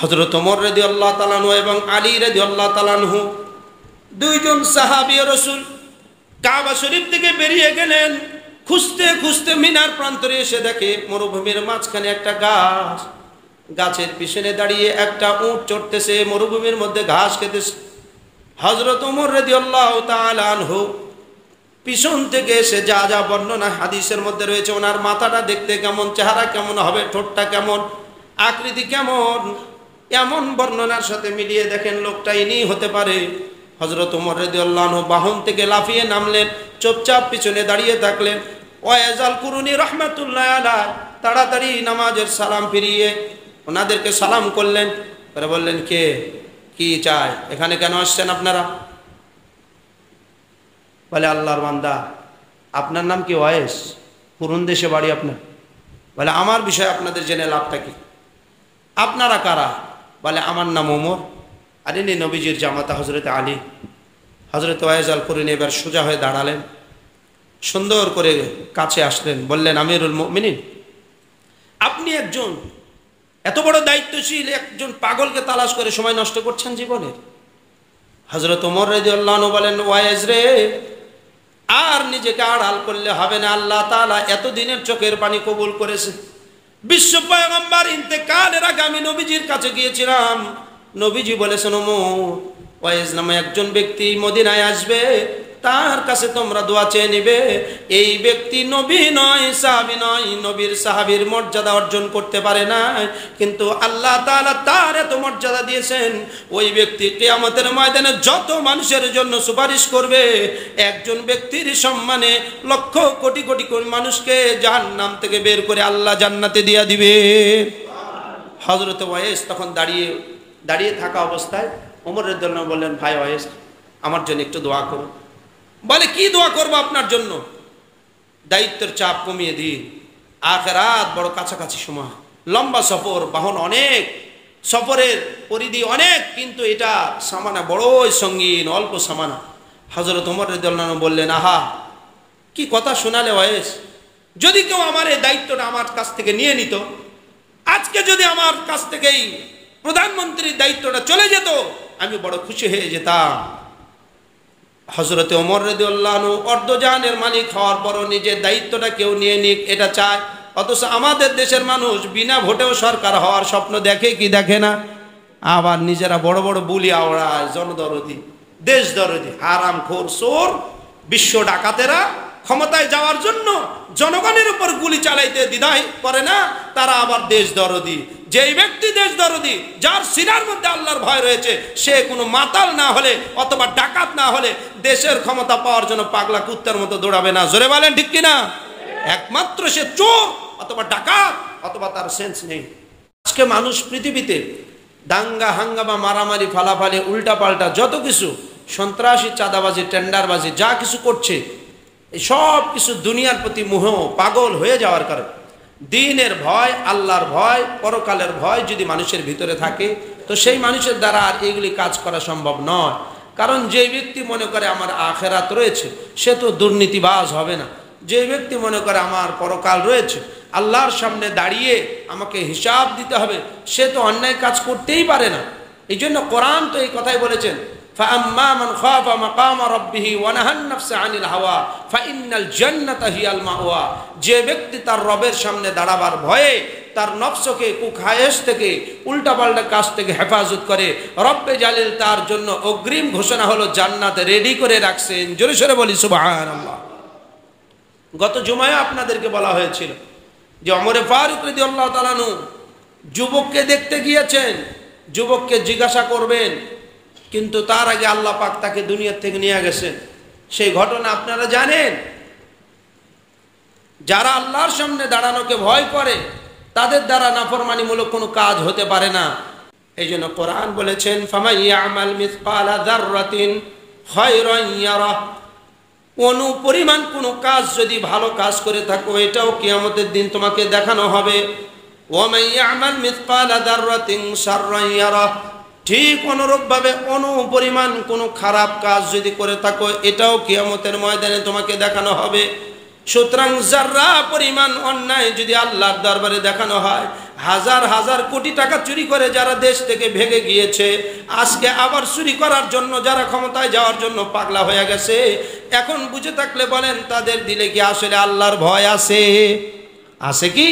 হযরত ওমর রাদিয়াল্লাহু তাআলা আনহু এবং আলী রাদিয়াল্লাহু তাআলা আনহু দুইজন সাহাবী রাসূল কাবা শরীফ থেকে বেরিয়ে গেলেন। খুঁজতে খুঁজতে মিনার প্রান্তরে এসে দেখে মরুভূমির মাঝখানে একটা গাছ, গাছের পিছনে দাঁড়িয়ে একটা উট চড়তেছে, মরুভূমির মধ্যে ঘাস খেতেছে। হযরত ওমর রাদিয়াল্লাহু তাআলা আনহু পিছন থেকে এসে যা যা বর্ণনা হাদিসের মধ্যে রয়েছে, ওনার মাথাটা দেখতে কেমন, চেহারা কেমন হবে, ঠোঁটটা কেমন, আকৃতি কেমন, এমন বর্ণনার সাথে মিলিয়ে দেখেন লোকটা ইনি হতে পারে। হযরত ওমর রাদিয়াল্লাহু আনহু বাহন থেকে লাফিয়ে নামলেন, চুপচাপ পিছনে দাঁড়িয়ে থাকলেন। ওয়াইজ আল কুরুনি রাহমাতুল্লাহ আলাইহি তাড়াতাড়ি নামাজের সালাম ফিরিয়ে ওনাদেরকে সালাম করলেন, পরে বললেন, কে কি চায়, এখানে কেন আসছেন আপনারা? বলে, আল্লাহর বান্দা, আপনার নাম কি? ওয়াইস। কোন দেশে বাড়ি আপনার? বলে, আমার বিষয়ে আপনাদের জেনে লাভটা কি? আপনারা কারা? বলে, আমার নাম ওমর, আর ইনি নবীজির জামাতা হযরত আলী। হযরত ওয়াইস আল কুরুনি এবার সোজা হয়ে দাঁড়ালেন, সুন্দর করে কাছে আসলেন, বললেন, আমিরুল মুমিনিন, আপনি একজন এত বড় দায়িত্বশীল একজন পাগলকে তালাশ করে সময় নষ্ট করছেন জীবনের। হযরত ওমর রাদিয়াল্লাহু আনহু বলেন, ওয়াইস রে, আর নিজেকে আড়াল করলে হবে না। আল্লাহ তাআলা এতদিনের চোখের পানি কবুল করেছে। বিশ্ব পয়গম্বর ইন্তেকালের আগে আমি নবীজির কাছে গিয়েছিলাম, নবীজি বলেছেন, ওমর, ওয়াইস নামে একজন ব্যক্তি মদিনায় আসবে, তার কাছে তোমরা দোয়া চেয়ে নিবে। এই ব্যক্তি নবী নয়, সাহাবী নয়, নবীর সাহাবীর মর্যাদা অর্জন করতে পারে না, কিন্তু আল্লাহ তাআলা তার এত মর্যাদা দিয়েছেন, ওই ব্যক্তি কিয়ামতের ময়দানে যত মানুষের জন্য সুপারিশ করবে, একজন ব্যক্তির সম্মানে লক্ষ কোটি কোটি মানুষকে জাহান্নাম থেকে বের করে আল্লাহ জান্নাতে দিয়ে দিবে। হযরত ওয়াইস তখন দাঁড়িয়ে থাকা অবস্থায় ওমর রাদিয়াল্লাহু আনহু বললেন, ভাই ওয়াইস, আমার জন্য একটু দোয়া করুন। বলে, কি দোয়া করবো আপনার জন্য? দায়িত্বের চাপ কমিয়ে দিন, আখিরাত বড় কাছাকাছি সময়, লম্বা সফর, বাহন অনেক, সফরের পরিধি অনেক, কিন্তু এটা সামানা বড়ই সঙ্গীন, অল্প সামানা। হযরত ওমর রাদিয়াল্লাহু আনহু বললেন, আহা, কি কথা শোনালে ওয়াইস, যদি কেউ আমার এই দায়িত্বটা আমার কাছ থেকে নিয়ে নিত, আজকে যদি আমার কাছ থেকেই প্রধানমন্ত্রীর দায়িত্বটা চলে যেত, আমি বড় খুশি হয়ে যেতাম। হযরত ওমর রাদিয়াল্লাহু আনহু অর্ধজাহানের মালিক হওয়ার পরও নিজের দায়িত্বটা কেউ নিয়ে নিক এটা চায়, অথচ আমাদের দেশের মানুষ বিনা ভোটেও সরকার হওয়ার স্বপ্ন দেখে কি দেখে না? আবার নিজেরা বড় বড় বুলি আওড়ায়, জনদরদি, দেশদরদি, হারামখোর, চোর, বিশ্ব ডাকাতেরা ক্ষমতায় যাওয়ার জন্য জনগণের উপর গুলি চালাইতে দ্বিধাই করে না, তারা আবার দেশদরদি। যেই ব্যক্তি দেশদরদি, যার সিনার মধ্যে আল্লাহর ভয় রয়েছে, সে কোনো মাতাল না হলে অথবা ডাকাত না হলে দেশের ক্ষমতা পাওয়ার জন্য পাগলা কুত্তার মতো দৌড়াবে না। জোরে বলেন ঠিক কিনা? একমাত্র সে চোর অথবা ডাকাত অথবা তার সেন্স নেই। আজকে মানুষ পৃথিবীতে দাঙ্গা হাঙ্গামা, মারামারি, ফালাফালি, উল্টাপাল্টা যত কিছু, সন্ত্রাসী, চাঁদাবাজি, টেন্ডারবাজি যা কিছু করছে, এই সব কিছু দুনিয়ার প্রতি মোহ, পাগল হয়ে যাওয়ার কারণে। দিনের ভয়, আল্লাহর ভয়, পরকালের ভয় যদি মানুষের ভিতরে থাকে, তো সেই মানুষের দ্বারা আর এগুলি কাজ করা সম্ভব নয়। কারণ যে ব্যক্তি মনে করে আমার আখেরাত রয়েছে, সে তো দুর্নীতিবাজ হবে না। যে ব্যক্তি মনে করে আমার পরকাল রয়েছে, আল্লাহর সামনে দাঁড়িয়ে আমাকে হিসাব দিতে হবে, সে তো অন্যায় কাজ করতেই পারে না। এই জন্য কোরআন তো এই কথাই বলেছেন, فأما من خاف مقام ربه ونهى النفس عن الهوى فإن الجنة هي المأوى। যে ব্যক্তি তার রবের সামনে দাঁড়াবার ভয়ে তার নফসকে কুখায়েশ থেকে, উল্টাপাল্টা কাজ থেকে হেফাজত করে, রব্বে জালিল তার জন্য অগ্রিম ঘোষণা হলো জান্নাতে রেডি করে রাখছেন। জোরে সোরে বলি সুবহানাল্লাহ। গত জুমায় আপনাদেরকে বলা হয়েছিল যে ওমরে ফারুক রাদিয়াল্লাহু তাআলা আনহু যুবককে দেখতে গিয়েছেন, যুবককে জিজ্ঞাসা করবেন, কিন্তু তার আগে আল্লাহ পাক তাকে দুনিয়ার থেকে নিয়ে গেছেন। সেই ঘটনা আপনারা জানেন। যারা আল্লাহর সামনে দাঁড়ানোকে ভয় করে, তাদের দ্বারা নাফরমানিমূলক কোনো কাজ হতে পারে না। এই জন্য কোরআন বলেছেন, ফামান ইয়ামাল মিসকালা যাররাতিন খায়রান ইয়ারা। অনুপরিমাণ কোনো কাজ যদি ভালো কাজ করে থাকো, এটাও কিয়ামতের দিন তোমাকে দেখানো হবে। ওয়া মান ইয়ামাল মিসকালা যাররাতিন শাররান ইয়ারা। ঠিক অনুরূপভাবে অনুপরিমাণ কোনো খারাপ কাজ যদি করে থাকো, এটাও কিয়ামতের ময়দানে তোমাকে দেখানো হবে। সুতরাং যারা পরিমাণ অন্যায় যদি আল্লাহর দরবারে দেখানো হয়, হাজার হাজার কোটি টাকা চুরি করে যারা দেশ থেকে ভেগে গিয়েছে, আজকে আবার চুরি করার জন্য যারা ক্ষমতায় যাওয়ার জন্য পাগলা হয়ে গেছে, এখন বুঝে থাকলে বলেন তাদের দিলে কি আসলে আল্লাহর ভয় আছে? আছে কি?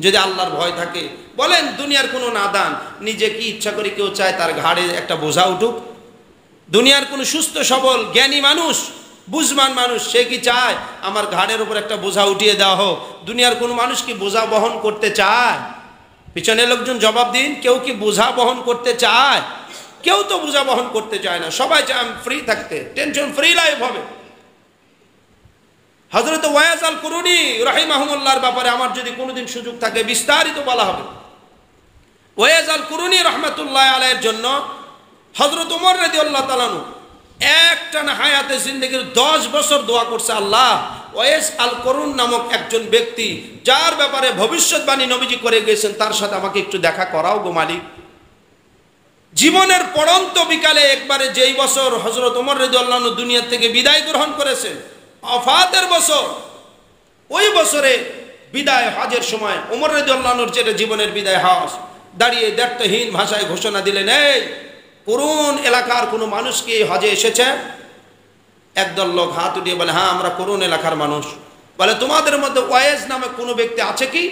যদি আল্লাহর ভয় থাকে বলেন দুনিয়ার কোনো নাদান নিজে কি ইচ্ছা করে কেউ চায় তার ঘাড়ে একটা বোঝা উঠুক? দুনিয়ার কোনো সুস্থ সবল জ্ঞানী মানুষ, বুঝমান মানুষ, সে কি চায় আমার ঘাড়ের উপর একটা বোঝা উঠিয়ে দেওয়া হোক? দুনিয়ার কোনো মানুষ কি বোঝা বহন করতে চায়? পিছনে লোকজন জবাব দিন, কেউ কি বোঝা বহন করতে চায়? কেউ তো বোঝা বহন করতে চায় না। সবাই চায় আমি ফ্রি থাকতে, টেনশন ফ্রি লাইফ হবে। হযরত ওয়াইস আল কুরুনি রাহিমাহুল্লাহর ব্যাপারে আমার যদি কোনোদিন সুযোগ থাকে বিস্তারিত বলা হবে। ওয়াইস আল কুরুনি রহমাতুল্লাহ আলাইহির জন্য হযরত ওমর রাদিয়াল্লাহু তাআলা আনহু একটানা হায়াতে জিন্দেগির 10 বছর দোয়া করছে, আল্লাহ ওয়াইস আল কুরুন নামক একজন ব্যক্তি যার ব্যাপারে ভবিষ্যৎবাণী নবীজি করে গেছেন তার সাথে আমাকে একটু দেখা করাও গো মালিক। জীবনের পড়ন্ত বিকালে একবারে যেই বছর হযরত ওমর রাদিয়াল্লাহু আনহু দুনিয়া থেকে বিদায় গ্রহণ করেছেন, ওফাতের বছর, ওই বছরে বিদায় হজের সময় ওমর রাদিয়াল্লাহু আনহুর যেটা জীবনের বিদায় হজ, দাঁড়িয়ে দ্ব্যর্থহীন ভাষায় ঘোষণা দিলেন, এই কুরুন এলাকার কোনো মানুষ কি হজে এসেছে? একদল লোক হাত উঠিয়ে বলে, হ্যাঁ আমরা কুরুন এলাকার মানুষ। বলে তোমাদের মধ্যে ওয়াইস নামে কোনো ব্যক্তি আছে কি?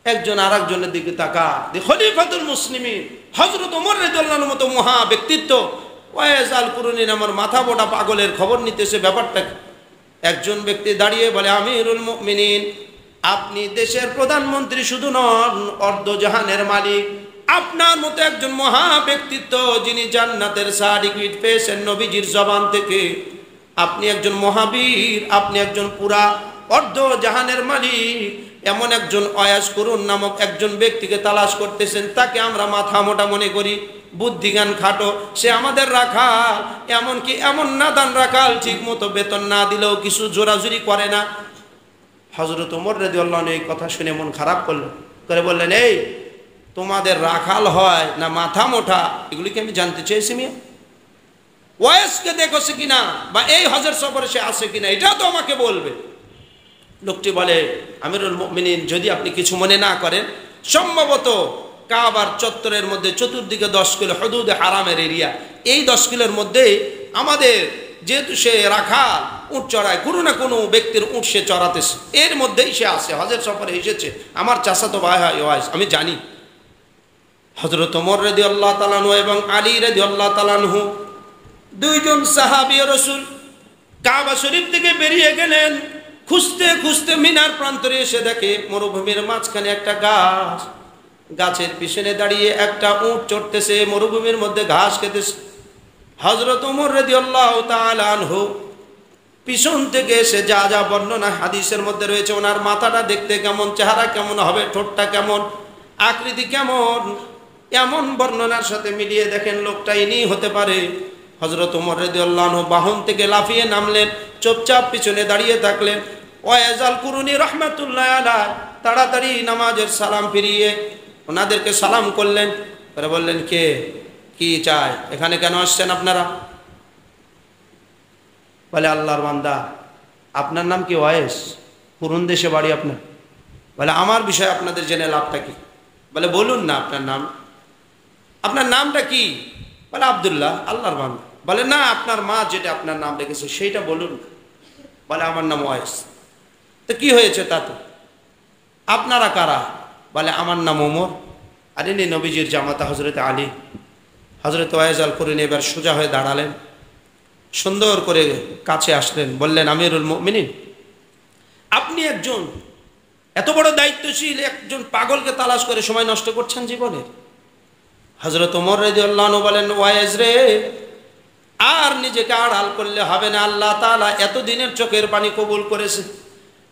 একজন আর একজনের দিকে তাকা, খলিফাতুল মুসলিমিন হযরত ওমর রাদিয়াল্লাহু আনহুর মতো মহা ব্যক্তিত্ব ওয়াইস আল কুরুনি নামের মাথা বোটা পাগলের খবর নিতেছে, ব্যাপারটা কি? একজন ব্যক্তি দাঁড়িয়ে বলে, আমিরুল মুমিনিন, আপনি দেশের প্রধানমন্ত্রী শুধু নন, অর্ধজাহানের মালিক। আপনার মতো একজন মহা ব্যক্তিত্ব যিনি জান্নাতের সার্টিফিকেট পেয়েছেন নবীজির জবান থেকে, আপনি একজন মহাবীর, আপনি একজন পুরা অর্ধজাহানের মালিক, এমন একজন ওয়াইস কুরুন নামক একজন ব্যক্তিকে তালাশ করতেছেন, তাকে আমরা মাথা মোটা মনে করি, বুদ্ধিজ্ঞান খাটো, সে আমাদের রাখাল, এমনকি এমন নাদান রাখাল ঠিক মতো বেতন না দিলেও কিছু জোরাজুরি করে না। হযরত ওমর রাদিয়াল্লাহু আনহু এই কথা শুনে মন খারাপ করলেন, করে বললেন, এই তোমাদের রাখাল হয় না মাথা মোটা, এগুলি কি আমি জানতে চেয়েছি মিয়া? ওয়াইসকে দেখোছে কিনা বা এই হজের সফরে সে আসে কিনা এটা তো আমাকে বলবে। লোকটি বলে, আমিরুল মুমিনিন, যদি আপনি কিছু মনে না করেন, সম্ভবত কাবার চত্বরের মধ্যে চতুর্দিকে 10 কিলো হুদুদে হারামের এরিয়া, এই 10 কিলোর মধ্যে আমাদের যেহেতু সে রাখাল, উট চড়ায়, কোনো না কোনো ব্যক্তির উট সে চড়াতেছে, এর মধ্যেই সে আসে, হজের সফরে এসেছে, আমার চাচাতো ভাই হয় ওয়াইস, আমি জানি। হযরত ওমর রাদিয়াল্লাহু তাআলা আনহু এবং আলী রাদিয়াল্লাহু তাআলা আনহু দুইজন সাহাবী রাসূল কাবা শরীফ থেকে বেরিয়ে গেলেন। খুঁজতে খুঁজতে মিনার প্রান্তরে এসে দেখে মরুভূমির মাঝখানে একটা গাছ, গাছের পিছনে দাঁড়িয়ে একটা উট চড়তেছে, মরুভূমির মধ্যে ঘাস খেতেছে। হযরত ওমর রাদিয়াল্লাহু তাআলা আনহু পিছন থেকে এসে যা যা বর্ণনা হাদিসের মধ্যে রয়েছে, ওনার মাথাটা দেখতে কেমন, চেহারা কেমন হবে, ঠোঁটটা কেমন, আকৃতি কেমন, এমন বর্ণনার সাথে মিলিয়ে দেখেন লোকটা ইনি হতে পারে। হযরত ওমর রাদিয়াল্লাহু আনহু বাহন থেকে লাফিয়ে নামলেন, চুপচাপ পিছনে দাঁড়িয়ে থাকলেন। ওয়াইস আল কুরুনি রাহমাতুল্লাহ আলাইহি তাড়াতাড়ি নামাজের সালাম ফিরিয়ে ওনাদেরকে সালাম করলেন, করে বললেন, কে কি চায়, এখানে কেন আসছেন আপনারা? বলে, আল্লাহর বান্দা, আপনার নাম কি? ওয়াইস, কুরুন দেশে বাড়ি আপনার। বলে, আমার বিষয়ে আপনাদের জেনে লাভটা কি? বলে, বলুন না আপনার নাম, আপনার নামটা কি? বলে, আব্দুল্লাহ। আল্লাহর বান্দা বলে, না, আপনার মা যেটা আপনার নাম রেখেছে সেইটা বলুন। বলে, আমার নাম ওয়াইস। তো কি হয়েছে তাতে? আপনারা কারা? বলে, আমার নাম ওমর। আর ইনি নবীজির জামাতা হযরত আলী। হযরত ওয়াইস আল কুরুনি এবার সোজা হয়ে দাঁড়ালেন, সুন্দর করে কাছে আসলেন, বললেন, আমিরুল মুমিনিন, আপনি একজন এত বড় দায়িত্বশীল একজন পাগলকে তালাশ করে সময় নষ্ট করছেন জীবনের। হযরত ওমর রাদিয়াল্লাহু আনহু বলেন, ওয়াইস রে, আর নিজেকে আড়াল করলে হবে না, আল্লাহ তাআলা এতদিনের চোখের পানি কবুল করেছে।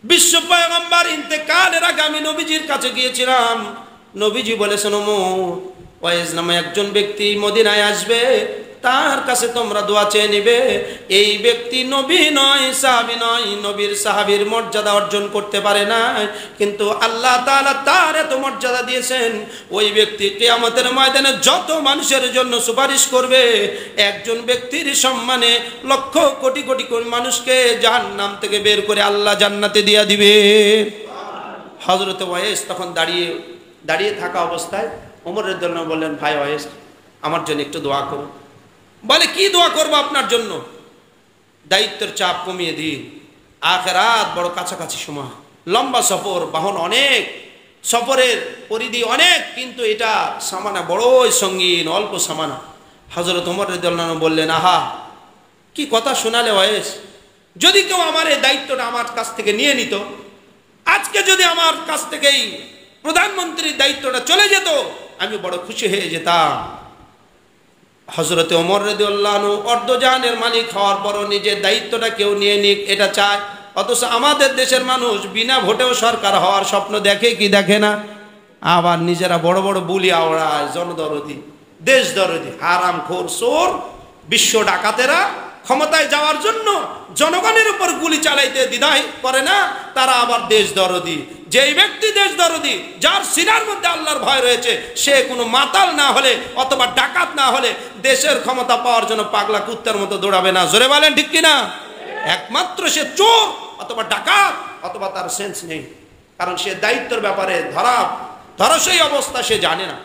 বিশ্ব পয়গম্বর ইন্তেকালের আগে আমি নবীজির কাছে গিয়েছিলাম, নবীজি বলেছেন, ওমর, ওয়াইস নামে একজন ব্যক্তি মদিনায় আসবে, তার কাছে তোমরা দোয়া চেয়ে নিবে। এই ব্যক্তি নবী নয়, সাহাবী নয়, নবীর সাহাবীর মর্যাদা অর্জন করতে পারে না, কিন্তু আল্লাহ তাআলা তার এত মর্যাদা দিয়েছেন, ওই ব্যক্তি কিয়ামতের ময়দানে যত মানুষের জন্য সুপারিশ করবে, একজন ব্যক্তির সম্মানে লক্ষ কোটি কোটি মানুষকে জাহান্নাম থেকে বের করে আল্লাহ জান্নাতে দিয়ে দিবে। হযরত ওয়াইস তখন দাঁড়িয়ে থাকা অবস্থায় ওমর রাদিয়াল্লাহু আনহু বললেন, ভাই ওয়াইস, আমার জন্য একটু দোয়া করুন। বলে, কি দোয়া করবো আপনার জন্য? দায়িত্বের চাপ কমিয়ে দিন, আখিরাত বড় কাছাকাছি সময়, লম্বা সফর, বাহন অনেক, সফরের পরিধি অনেক, কিন্তু এটা সামানা বড়ই সঙ্গীন, অল্প সামানা। হযরত ওমর রাদিয়াল্লাহু আনহু বললেন, আহা, কি কথা শোনালে ওয়াইস, যদি কেউ আমার এই দায়িত্বটা আমার কাছ থেকে নিয়ে নিত, আজকে যদি আমার কাছ থেকেই প্রধানমন্ত্রীর দায়িত্বটা চলে যেত, আমি বড় খুশি হয়ে যেতাম। হযরত ওমর রাদিয়াল্লাহু আনহু অর্ধজাহানের মালিক হওয়ার পরও নিজের দায়িত্বটা কেউ নিয়ে নিক এটা চায়, অথচ আমাদের দেশের মানুষ বিনা ভোটেও সরকার হওয়ার স্বপ্ন দেখে কি দেখে না? আবার নিজেরা বড় বড় বুলি আওড়ায়, জনদরদি, দেশদরদি, হারামখোর, চোর, বিশ্ব ডাকাতেরা ক্ষমতায় যাওয়ার জন্য জনগণের উপর গুলি চালাইতে দ্বিধায় করে না, তারা আবার দেশদরদি। যেই ব্যক্তি দেশদরদি, যার সিনার মধ্যে আল্লাহর ভয় রয়েছে, সে কোনো মাতাল না হলে অথবা ডাকাত না হলে দেশের ক্ষমতা পাওয়ার জন্য পাগলা কুত্তার মতো দৌড়াবে না। জোরে বলেন ঠিক কিনা? একমাত্র সে চোর অথবা ডাকাত অথবা তার সেন্স নেই, কারণ সে দায়িত্বের ব্যাপারে ধরাশয়ী অবস্থা সে জানে না।